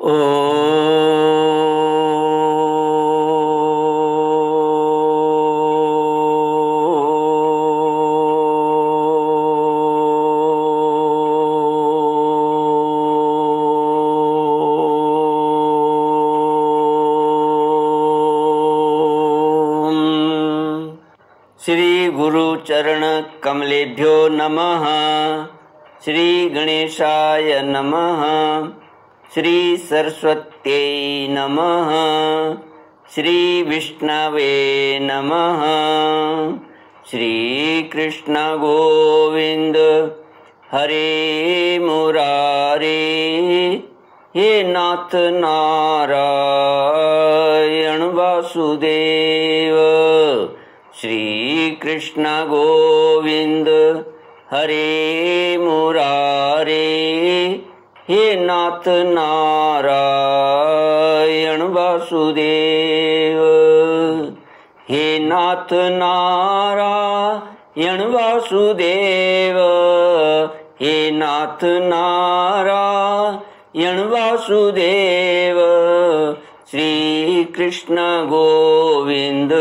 श्री गुरु चरण कमलेभ्यो नमः। श्री गणेशाय नमः। श्री सरस्वत्यै नमः। श्री विष्णवे नमः। श्री कृष्ण गोविंद हरे मुरारे, हे नाथ नारायण वासुदेव। श्री कृष्ण गोविंद हरे मुरारे, हे नाथ नारायण वासुदेव। हे नाथ नारायण वासुदेव, हे नाथ नारायण वासुदेव। श्री कृष्ण गोविंद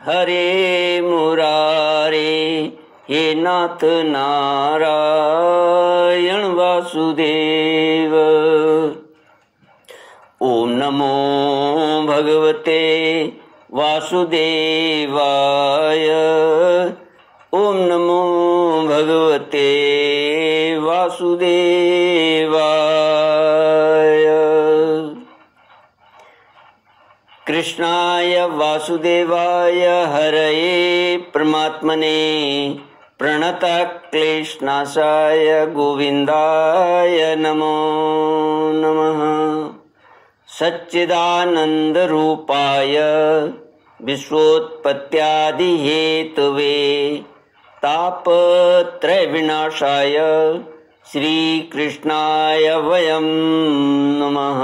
हरे मुरारे, हे नाथ नारायण वासुदेव। ओम नमो भगवते वासुदेवाय। ओम नमो भगवते वासुदेवाय। कृष्णाय वासुदेवाय हरये परमात्मने प्रणतक्लेशनाशाय गोविन्दाय नमो नमः। सच्चिदानन्दरूपाय विश्वोत्पत्त्यादिहेतवे तापत्रयविनाशाय श्रीकृष्णाय वयं नमः।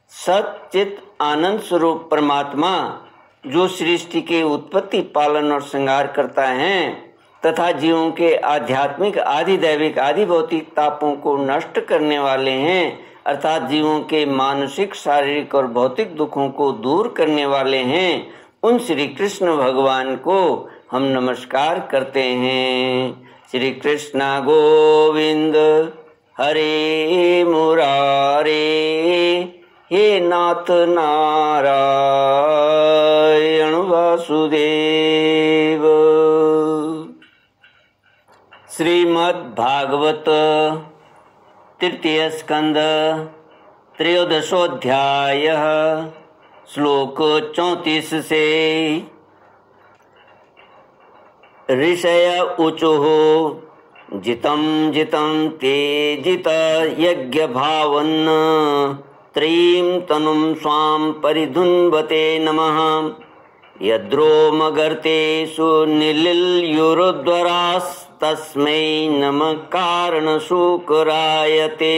सच्चित आनंद स्वरूप परमात्मा जो सृष्टि के उत्पत्ति, पालन और श्रृंगार करता है तथा जीवों के आध्यात्मिक, आदि दैविक, आदि भौतिक तापों को नष्ट करने वाले हैं, अर्थात जीवों के मानसिक, शारीरिक और भौतिक दुखों को दूर करने वाले हैं, उन श्री कृष्ण भगवान को हम नमस्कार करते हैं। श्री कृष्ण गोविंद हरे मुरारे, हे नाथ नारायण वासुदेव। श्रीमद् भागवत तृतीय स्कंद त्रयोदशोऽध्याय श्लोक 34 से। ऋषय ऊचुः जितं जितं ते जित यज्ञ भावन् त्रयीं तनुं स्वां परिधुन्वते नमः। यद्रोमगर्तेषु निलिल्युरुद्वरास्तस्मै नमः कारणशूकरायते।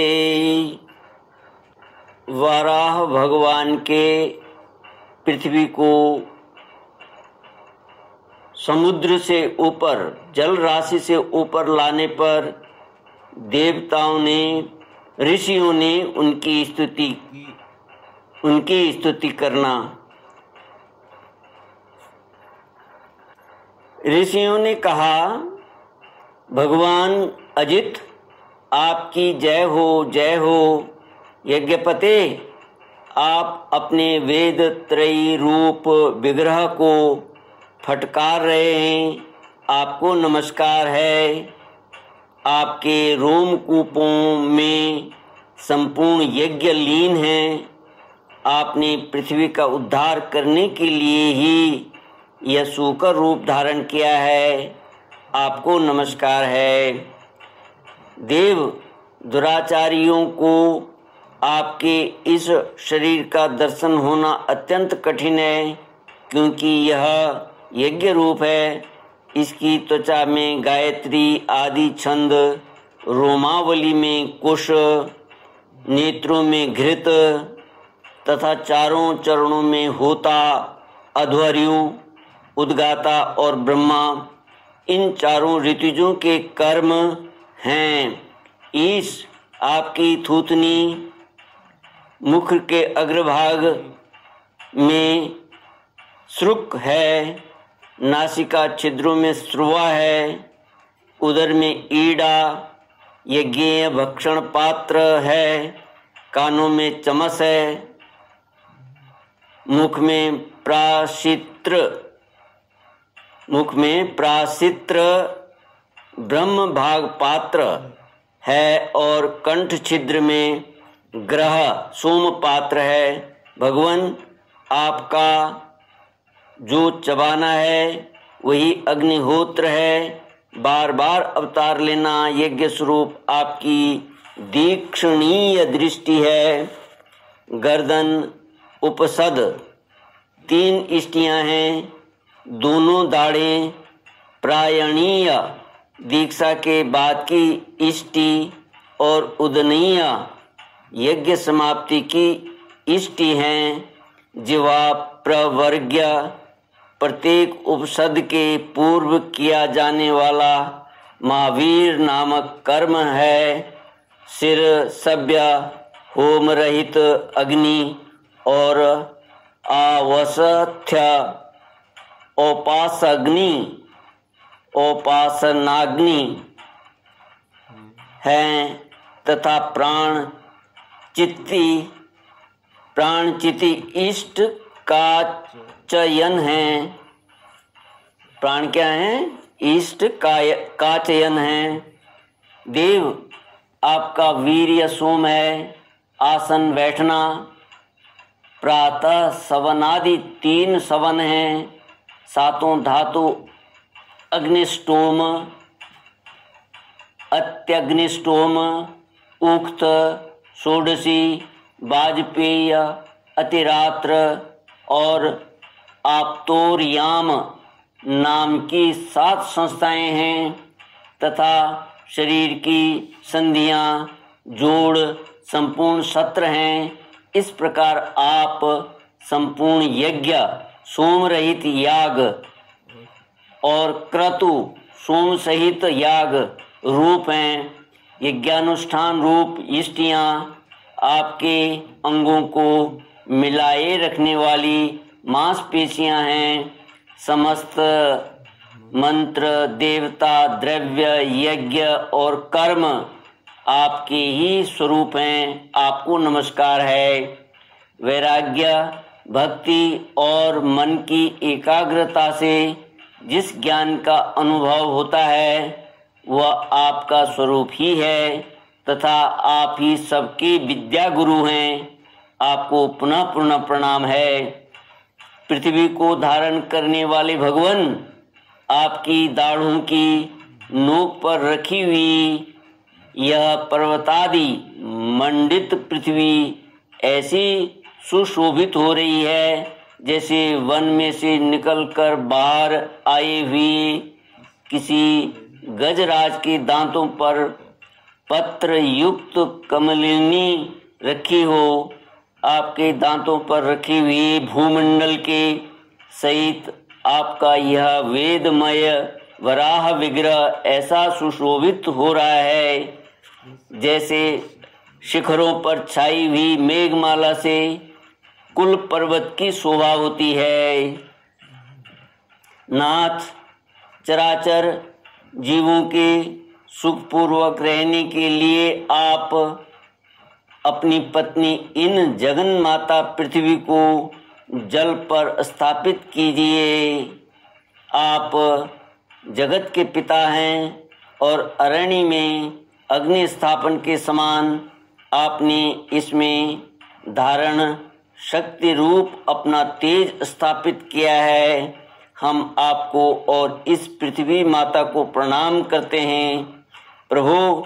वराह भगवान के पृथ्वी को समुद्र से ऊपर, जल राशि से ऊपर लाने पर देवताओं ने, ऋषियों ने उनकी स्तुति करना। ऋषियों ने कहा, भगवान अजित आपकी जय हो, जय हो। यज्ञपते, आप अपने वेद त्रयी रूप विग्रह को फटकार रहे हैं, आपको नमस्कार है। आपके रोमकूपों में संपूर्ण यज्ञ लीन है। आपने पृथ्वी का उद्धार करने के लिए ही यह सूकर रूप धारण किया है, आपको नमस्कार है। देव दुराचारियों को आपके इस शरीर का दर्शन होना अत्यंत कठिन है, क्योंकि यह यज्ञ रूप है। इसकी त्वचा में गायत्री आदि छंद, रोमावली में कुश, नेत्रों में घृत तथा चारों चरणों में होता, अध्वर्यु, उद्गाता और ब्रह्मा, इन चारों ऋतुजों के कर्म हैं। ईश आपकी थूथनी मुख के अग्रभाग में श्रुक है, नासिका छिद्रों में श्रुवा है, उदर में ईड़ा यज्ञेय भक्षण पात्र है, कानों में चमस है, मुख में प्राशित्र ब्रह्म भाग पात्र है और कंठ छिद्र में ग्रह सोम पात्र है। भगवान, आपका जो चबाना है वही अग्निहोत्र है। बार बार अवतार लेना यज्ञ स्वरूप आपकी दीक्षणीय दृष्टि है। गर्दन उपसद 3 इष्टियां हैं, दोनों दाढ़ें प्रायणीय दीक्षा के बाद की इष्टि और उदनीय यज्ञ समाप्ति की इष्टि हैं। जिवा प्रवर्ग्य प्रत्येक उपसद के पूर्व किया जाने वाला महावीर नामक कर्म है। सिर सभ्य होम रहित अग्नि और आवसथ्य उपासनाग्नि हैं तथा प्राणचिति इष्ट का चयन है। प्राण क्या है? इष्ट का चयन है। देव, आपका वीर्य सोम है। आसन बैठना, प्रातः सवनादि 3 सवन हैं। 7 धातु अग्निष्टोम, अत्यग्निष्टोम, उक्त, षोडशी, वाजपेय, अतिरात्र और आप्तोर्याम नाम की 7 संस्थाएं हैं तथा शरीर की संधियां जोड़ संपूर्ण सत्र हैं। इस प्रकार आप संपूर्ण यज्ञ सोम रहित याग और क्रतु सोम सहित याग रूप हैं। यज्ञानुष्ठान रूप इष्टियां आपके अंगों को मिलाए रखने वाली मांसपेशियां हैं। समस्त मंत्र, देवता, द्रव्य, यज्ञ और कर्म आपके ही स्वरूप हैं। आपको नमस्कार है। वैराग्य, भक्ति और मन की एकाग्रता से जिस ज्ञान का अनुभव होता है वह आपका स्वरूप ही है तथा आप ही सबके विद्या गुरु हैं। आपको पुनः पुनः प्रणाम है। पृथ्वी को धारण करने वाले भगवान, आपकी दाढ़ों की नोक पर रखी हुई यह पर्वतादि मंडित पृथ्वी ऐसी सुशोभित हो रही है जैसे वन में से निकलकर बाहर आए हुए किसी गजराज के दांतों पर पत्र युक्त कमलिनी रखी हो। आपके दांतों पर रखी हुई भूमंडल के सहित आपका यह वेदमय वराह विग्रह ऐसा सुशोभित हो रहा है जैसे शिखरों पर छाई हुई मेघमाला से कुल पर्वत की शोभा होती है। नाथ, चराचर जीवों के सुखपूर्वक रहने के लिए आप अपनी पत्नी इन जगन माता पृथ्वी को जल पर स्थापित कीजिए। आप जगत के पिता हैं और अरण्य में अग्नि स्थापन के समान आपने इसमें धारण शक्ति रूप अपना तेज स्थापित किया है। हम आपको और इस पृथ्वी माता को प्रणाम करते हैं। प्रभु,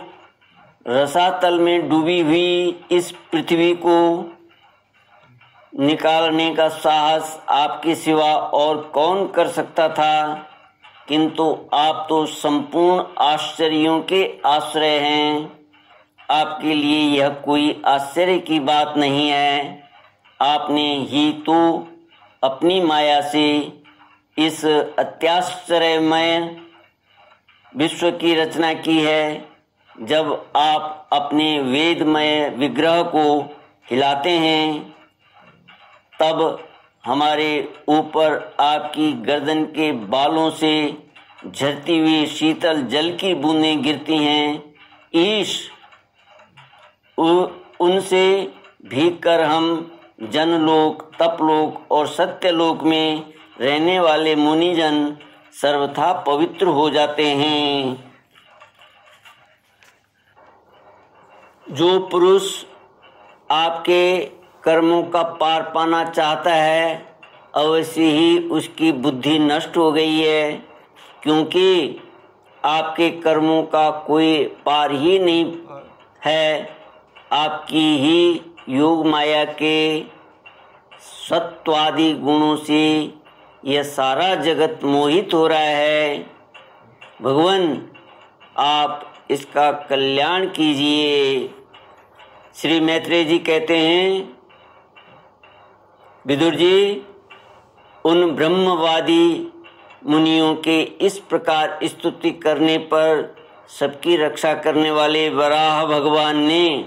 रसातल में डूबी हुई इस पृथ्वी को निकालने का साहस आपके सिवा और कौन कर सकता था, किंतु आप तो संपूर्ण आश्चर्यों के आश्रय हैं। आपके लिए यह कोई आश्चर्य की बात नहीं है। आपने ही तो अपनी माया से इस अत्याश्चर्यमय विश्व की रचना की है। जब आप अपने वेदमय विग्रह को हिलाते हैं, तब हमारे ऊपर आपकी गर्दन के बालों से झरती हुई शीतल जल की बूंदें गिरती हैं। ईश उनसे भीगकर हम जनलोक, तपलोक और सत्यलोक में रहने वाले मुनिजन सर्वथा पवित्र हो जाते हैं। जो पुरुष आपके कर्मों का पार पाना चाहता है, अवश्य ही उसकी बुद्धि नष्ट हो गई है, क्योंकि आपके कर्मों का कोई पार ही नहीं है। आपकी ही योग माया के सत्वादि गुणों से यह सारा जगत मोहित हो रहा है। भगवान, आप इसका कल्याण कीजिए। श्री मैत्रेय जी कहते हैं, विदुर जी, उन ब्रह्मवादी मुनियों के इस प्रकार स्तुति करने पर सबकी रक्षा करने वाले वराह भगवान ने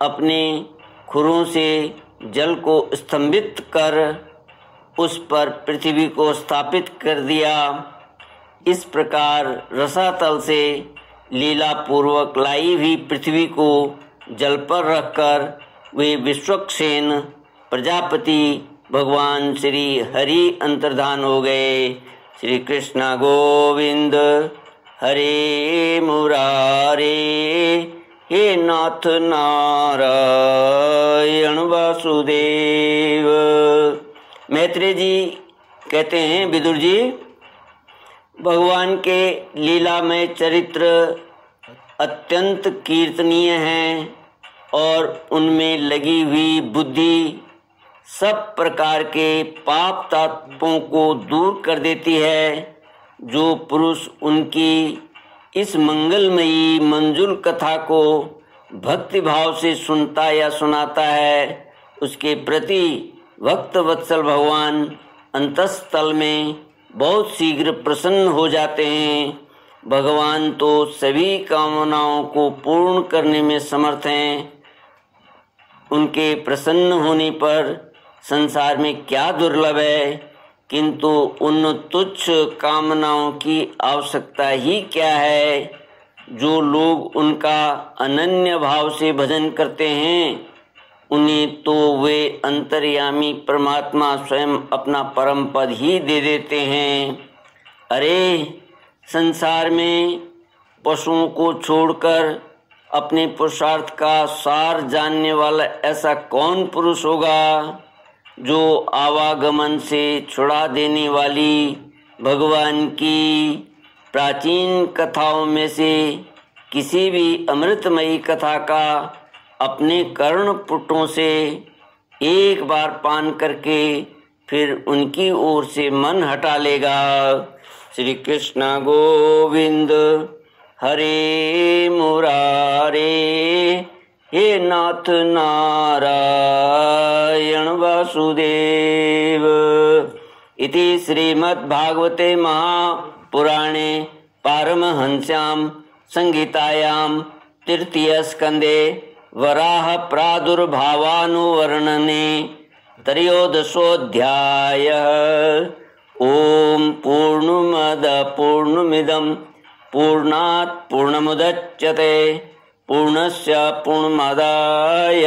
अपने खुरों से जल को स्तंभित कर उस पर पृथ्वी को स्थापित कर दिया। इस प्रकार रसातल से लीला पूर्वक लाई हुई पृथ्वी को जल पर रखकर वे विश्वक्सेन प्रजापति भगवान श्री हरि अंतर्धान हो गए। श्री कृष्ण गोविंद हरे मुरारे, हे नाथ नारायण वासुदेव। मैत्रेय जी कहते हैं, विदुर जी, भगवान के लीलामय चरित्र अत्यंत कीर्तनीय हैं और उनमें लगी हुई बुद्धि सब प्रकार के पाप तापों को दूर कर देती है। जो पुरुष उनकी इस मंगलमयी मंजुल कथा को भक्ति भाव से सुनता या सुनाता है, उसके प्रति भक्त वत्सल भगवान अंतःस्थल में बहुत शीघ्र प्रसन्न हो जाते हैं। भगवान तो सभी कामनाओं को पूर्ण करने में समर्थ हैं। उनके प्रसन्न होने पर संसार में क्या दुर्लभ है, किंतु उन तुच्छ कामनाओं की आवश्यकता ही क्या है। जो लोग उनका अनन्य भाव से भजन करते हैं, उन्हें तो वे अंतर्यामी परमात्मा स्वयं अपना परम पद ही दे देते हैं। अरे, संसार में पशुओं को छोड़कर अपने पुरुषार्थ का सार जानने वाला ऐसा कौन पुरुष होगा जो आवागमन से छुड़ा देने वाली भगवान की प्राचीन कथाओं में से किसी भी अमृतमयी कथा का अपने कर्णपुटों से एक बार पान करके फिर उनकी ओर से मन हटा लेगा। श्री कृष्ण गोविंद हरे मुरारे, हे नाथ नारायण वासुदेव। इति श्रीमद्भागवते महापुराणे पारमहंस्यां संहितायां तृतीय स्कंदे वराह प्रादुर्भावानुवर्णने त्रयोदशोऽध्यायः। ओम पूर्णमद पूर्णमिदं पूर्णात् पूर्णमुदच्यते पूर्णस्य पूर्णमादाय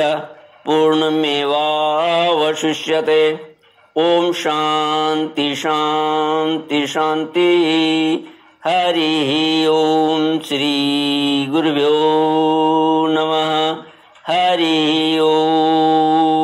पूर्णमेवावशिष्यते। ओम शांति शांति शांति। हरि ओम। श्री गुरुभ्यो नमः। हरि ओम।